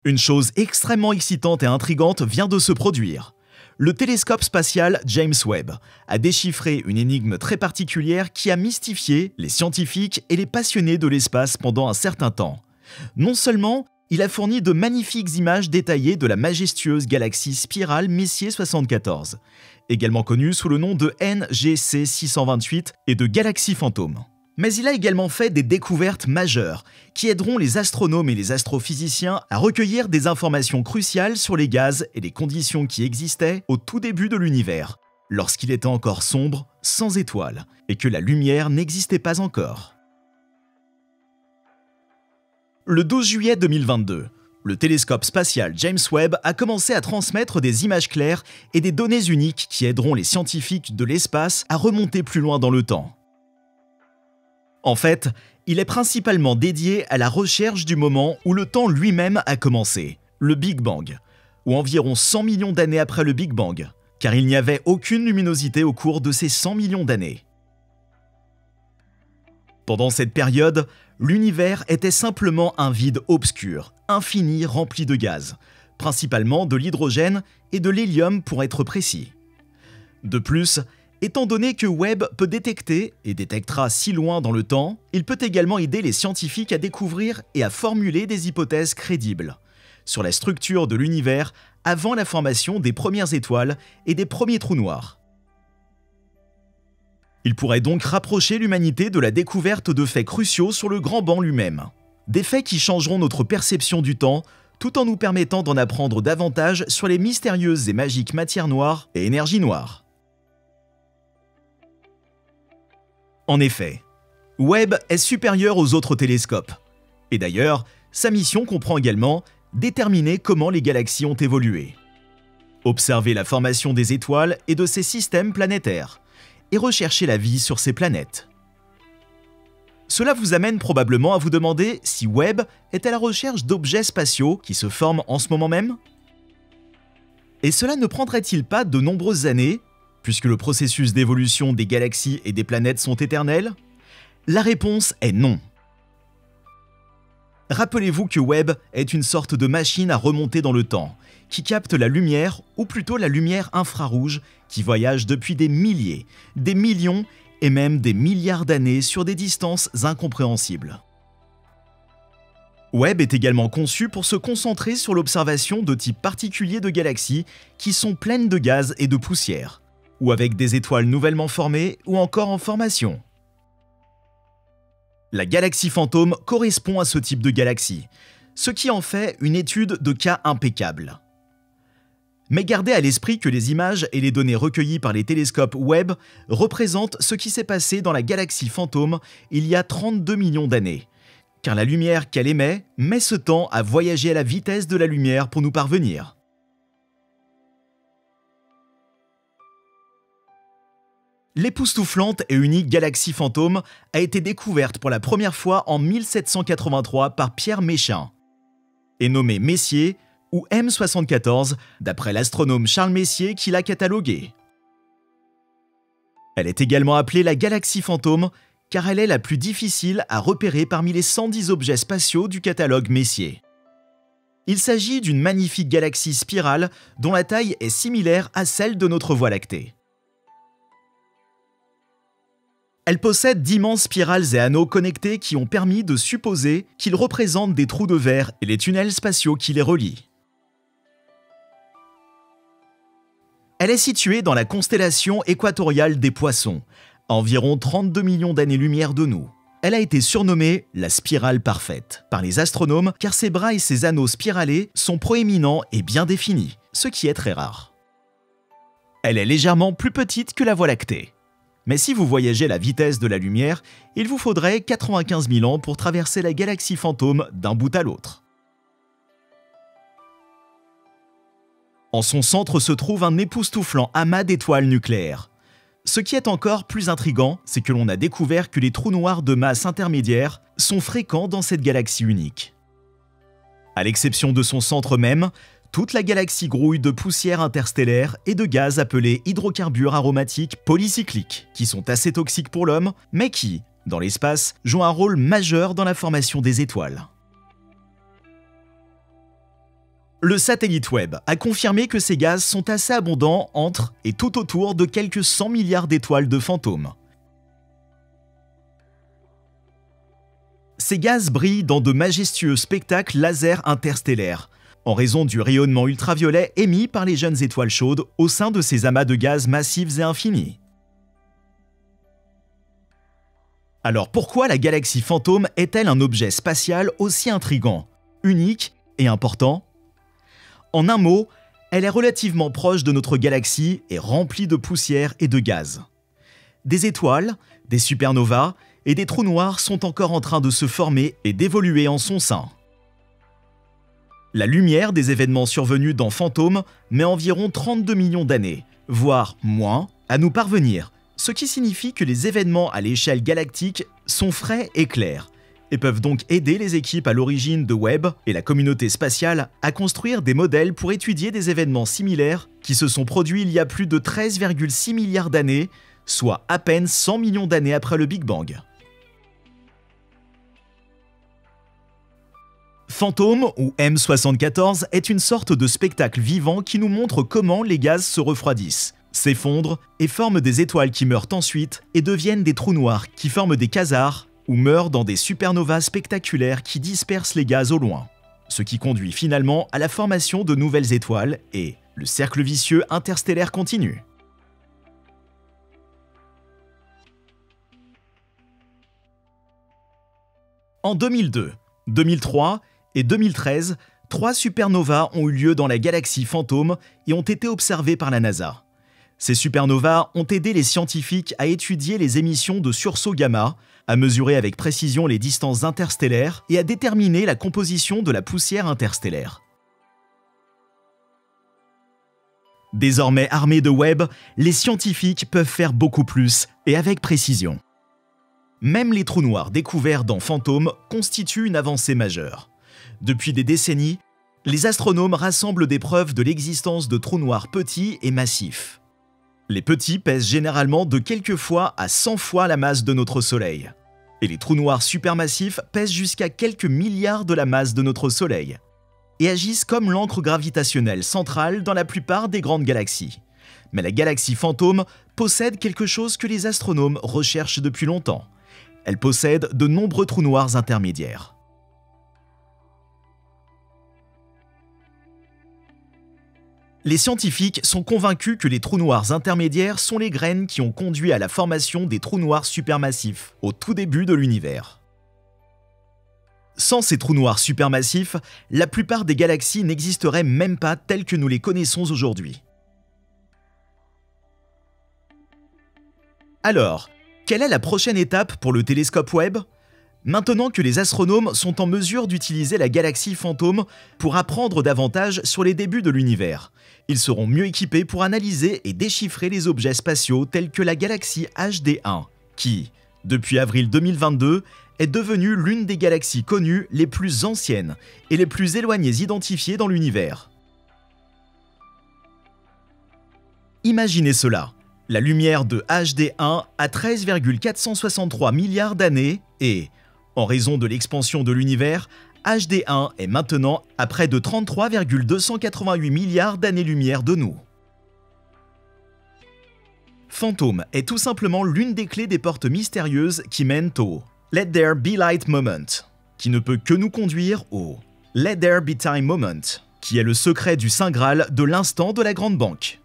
Une chose extrêmement excitante et intrigante vient de se produire. Le télescope spatial James Webb a déchiffré une énigme très particulière qui a mystifié les scientifiques et les passionnés de l'espace pendant un certain temps. Non seulement il a fourni de magnifiques images détaillées de la majestueuse galaxie spirale Messier 74, également connue sous le nom de NGC 628 et de galaxie fantôme. Mais il a également fait des découvertes majeures qui aideront les astronomes et les astrophysiciens à recueillir des informations cruciales sur les gaz et les conditions qui existaient au tout début de l'univers, lorsqu'il était encore sombre, sans étoiles, et que la lumière n'existait pas encore. Le 12 juillet 2022, le télescope spatial James Webb a commencé à transmettre des images claires et des données uniques qui aideront les scientifiques de l'espace à remonter plus loin dans le temps. En fait, il est principalement dédié à la recherche du moment où le temps lui-même a commencé, le Big Bang, ou environ 100 millions d'années après le Big Bang, car il n'y avait aucune luminosité au cours de ces 100 millions d'années. Pendant cette période, l'univers était simplement un vide obscur, infini rempli de gaz, principalement de l'hydrogène et de l'hélium pour être précis. De plus, étant donné que Webb peut détecter et détectera si loin dans le temps, il peut également aider les scientifiques à découvrir et à formuler des hypothèses crédibles sur la structure de l'univers avant la formation des premières étoiles et des premiers trous noirs. Il pourrait donc rapprocher l'humanité de la découverte de faits cruciaux sur le grand banc lui-même. Des faits qui changeront notre perception du temps, tout en nous permettant d'en apprendre davantage sur les mystérieuses et magiques matières noires et énergies noires. En effet, Webb est supérieur aux autres télescopes. Et d'ailleurs, sa mission comprend également déterminer comment les galaxies ont évolué, observer la formation des étoiles et de ces systèmes planétaires, et rechercher la vie sur ces planètes. Cela vous amène probablement à vous demander si Webb est à la recherche d'objets spatiaux qui se forment en ce moment même? Et cela ne prendrait-il pas de nombreuses années, puisque le processus d'évolution des galaxies et des planètes sont éternels? La réponse est non. Rappelez-vous que Webb est une sorte de machine à remonter dans le temps, qui capte la lumière, ou plutôt la lumière infrarouge, qui voyage depuis des milliers, des millions et même des milliards d'années sur des distances incompréhensibles. Webb est également conçu pour se concentrer sur l'observation de types particuliers de galaxies qui sont pleines de gaz et de poussière, ou avec des étoiles nouvellement formées ou encore en formation. La galaxie fantôme correspond à ce type de galaxie, ce qui en fait une étude de cas impeccable. Mais gardez à l'esprit que les images et les données recueillies par les télescopes Webb représentent ce qui s'est passé dans la galaxie fantôme il y a 32 millions d'années, car la lumière qu'elle émet met ce temps à voyager à la vitesse de la lumière pour nous parvenir. L'époustouflante et unique galaxie fantôme a été découverte pour la première fois en 1783 par Pierre Méchain et nommée Messier ou M74 d'après l'astronome Charles Messier qui l'a cataloguée. Elle est également appelée la galaxie fantôme car elle est la plus difficile à repérer parmi les 110 objets spatiaux du catalogue Messier. Il s'agit d'une magnifique galaxie spirale dont la taille est similaire à celle de notre Voie lactée. Elle possède d'immenses spirales et anneaux connectés qui ont permis de supposer qu'ils représentent des trous de verre et les tunnels spatiaux qui les relient. Elle est située dans la constellation équatoriale des Poissons, à environ 32 millions d'années-lumière de nous. Elle a été surnommée la spirale parfaite par les astronomes car ses bras et ses anneaux spiralés sont proéminents et bien définis, ce qui est très rare. Elle est légèrement plus petite que la Voie lactée. Mais si vous voyagez à la vitesse de la lumière, il vous faudrait 95 000 ans pour traverser la galaxie fantôme d'un bout à l'autre. En son centre se trouve un époustouflant amas d'étoiles nucléaires. Ce qui est encore plus intriguant, c'est que l'on a découvert que les trous noirs de masse intermédiaire sont fréquents dans cette galaxie unique. À l'exception de son centre même, toute la galaxie grouille de poussière interstellaire et de gaz appelés hydrocarbures aromatiques polycycliques, qui sont assez toxiques pour l'homme, mais qui, dans l'espace, jouent un rôle majeur dans la formation des étoiles. Le satellite web a confirmé que ces gaz sont assez abondants entre et tout autour de quelques 100 milliards d'étoiles de fantômes. Ces gaz brillent dans de majestueux spectacles laser interstellaires, en raison du rayonnement ultraviolet émis par les jeunes étoiles chaudes au sein de ces amas de gaz massifs et infinis. Alors pourquoi la galaxie fantôme est-elle un objet spatial aussi intrigant, unique et important? En un mot, elle est relativement proche de notre galaxie et remplie de poussière et de gaz. Des étoiles, des supernovas et des trous noirs sont encore en train de se former et d'évoluer en son sein. La lumière des événements survenus dans Fantôme met environ 32 millions d'années, voire moins, à nous parvenir, ce qui signifie que les événements à l'échelle galactique sont frais et clairs, et peuvent donc aider les équipes à l'origine de Webb et la communauté spatiale à construire des modèles pour étudier des événements similaires qui se sont produits il y a plus de 13,6 milliards d'années, soit à peine 100 millions d'années après le Big Bang. Fantôme, ou M74, est une sorte de spectacle vivant qui nous montre comment les gaz se refroidissent, s'effondrent et forment des étoiles qui meurent ensuite et deviennent des trous noirs qui forment des quasars ou meurent dans des supernovas spectaculaires qui dispersent les gaz au loin. Ce qui conduit finalement à la formation de nouvelles étoiles et le cercle vicieux interstellaire continue. En 2002, 2003 et 2013, 3 supernovas ont eu lieu dans la galaxie Fantôme et ont été observées par la NASA. Ces supernovas ont aidé les scientifiques à étudier les émissions de sursauts gamma, à mesurer avec précision les distances interstellaires et à déterminer la composition de la poussière interstellaire. Désormais armés de Webb, les scientifiques peuvent faire beaucoup plus et avec précision. Même les trous noirs découverts dans Fantôme constituent une avancée majeure. Depuis des décennies, les astronomes rassemblent des preuves de l'existence de trous noirs petits et massifs. Les petits pèsent généralement de quelques fois à 100 fois la masse de notre Soleil. Et les trous noirs supermassifs pèsent jusqu'à quelques milliards de la masse de notre Soleil. Et agissent comme l'encre gravitationnelle centrale dans la plupart des grandes galaxies. Mais la galaxie Fantôme possède quelque chose que les astronomes recherchent depuis longtemps. Elle possède de nombreux trous noirs intermédiaires. Les scientifiques sont convaincus que les trous noirs intermédiaires sont les graines qui ont conduit à la formation des trous noirs supermassifs au tout début de l'univers. Sans ces trous noirs supermassifs, la plupart des galaxies n'existeraient même pas telles que nous les connaissons aujourd'hui. Alors, quelle est la prochaine étape pour le télescope Webb? Maintenant que les astronomes sont en mesure d'utiliser la galaxie Fantôme pour apprendre davantage sur les débuts de l'univers, ils seront mieux équipés pour analyser et déchiffrer les objets spatiaux tels que la galaxie HD1, qui, depuis avril 2022, est devenue l'une des galaxies connues les plus anciennes et les plus éloignées identifiées dans l'univers. Imaginez cela, la lumière de HD1 a 13,463 milliards d'années et, en raison de l'expansion de l'univers, HD1 est maintenant à près de 33,288 milliards d'années-lumière de nous. Fantôme est tout simplement l'une des clés des portes mystérieuses qui mènent au Let There Be Light Moment, qui ne peut que nous conduire au Let There Be Time Moment, qui est le secret du Saint Graal de l'instant de la Grande Banque.